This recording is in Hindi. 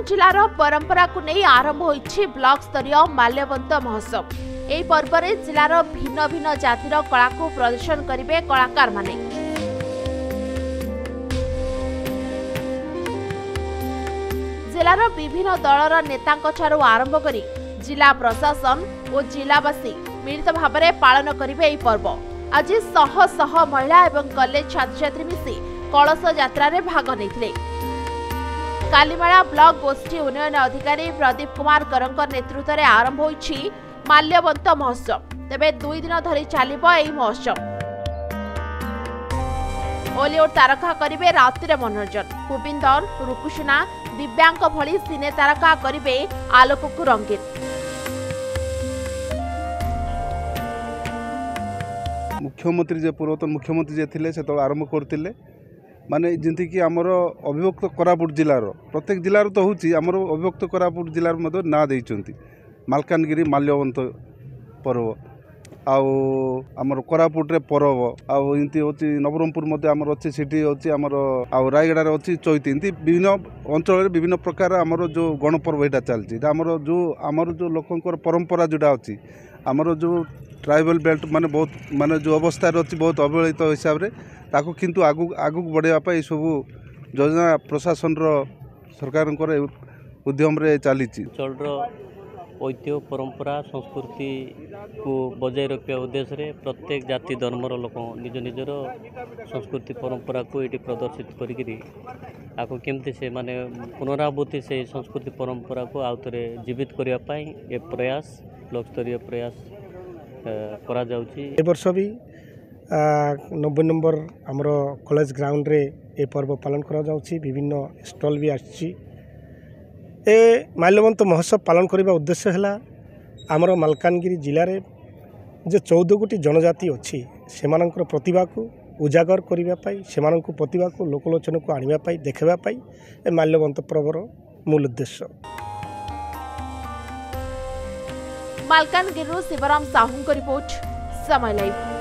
मालकानगिरी जिलार परंपरा को नहीं आरंभ होइछि ब्लॉक स्तरीय माल्यवंत महोत्सव। एही पर्व में जिलार भिन्न भिन्न जातिर कला को प्रदर्शन करिवे कलाकार माने। जिलार विभिन्न दलर नेतांक ठारू आरंभ करी जिला प्रशासन और जिलावासी मिलित भाव में पालन करिवे एही पर्व। आज शह शह महिला एवं कॉलेज छात्र छात्री मिसी कलश यात्रा रे भाग लेथिले। कालीमाला ब्लॉक गोष्ठी उन्नयन अधिकारी प्रदीप कुमार करंक नेतृत्व में आरंभ होइछि माल्यवंत महोत्सव। तेबे 2 दिन धरी चलिबो एही महोत्सव। बॉलीवुड तारका करिवे रात्रि मनोरंजन। भूपिंदर, रुकुसुना, दिव्यांक भली सिने तारका करिवे आलोक को रंगीन। मुख्यमंत्री जे पूर्वतन मुख्यमंत्री जे थिले से तो आरंभ करथिले माने जंती कि हमर अविभक्त कोरापुट जिलार प्रत्येक जिलार तो होची हमर अविभक्त कोरापुट जिलार मध्य ना देइचंती मालकानगिरी माल्यवंत पर्व आउ हमर कोरापुट रे पर्व आउ इंती होची नवरंगपुर मध्य हमर अछि सिटी होची हमर आउ रायगड़ा रे अछि चैती इंती विभिन्न अंचल रे विभिन्न प्रकार हमर जो गणपर्व एटा चलची हमर जो लोकंकर परंपरा जोडा अछि हमर जो ट्राइबल बेल्ट माने बहुत माने जो अवस्था अच्छी बहुत अवहेलित हिसाब रे ताको किंतु आगु बढ़ावा सब योजना प्रशासन सरकार उद्यम रे चली ऐतिह्य परंपरा संस्कृति को बजाय रखा उद्देश्य रे प्रत्येक जाति धर्मर लोक निज निजर संस्कृति परंपरा को ये प्रदर्शित करी आपको केमती से माने पुनरावृत्ति से संस्कृति परंपरा को आउ थे जीवित करने ये प्रयास ब्लॉक स्तरीय प्रयास करा जाउची। ए वर्ष भी 90 नंबर आमर कॉलेज ग्राउंड रे ए पर्व पालन करा जाउची। विभिन्न स्टॉल भी आछि। ए माल्यवंत महोत्सव पालन करबा उद्देश्य हला आमर मालकानगिरी जिले रे जे 14 गोटी जनजाति अछि सेमानकर प्रतिभा को उजागर करबा पाई सेमानक प्रतिभा को लोकलोचन को आनिबा पाई देखबा पाई ए माल्यवंत पर्वर मूल उद्देश्य। मालकानगिरी शिवराम साहू को रिपोर्ट समय लाइव।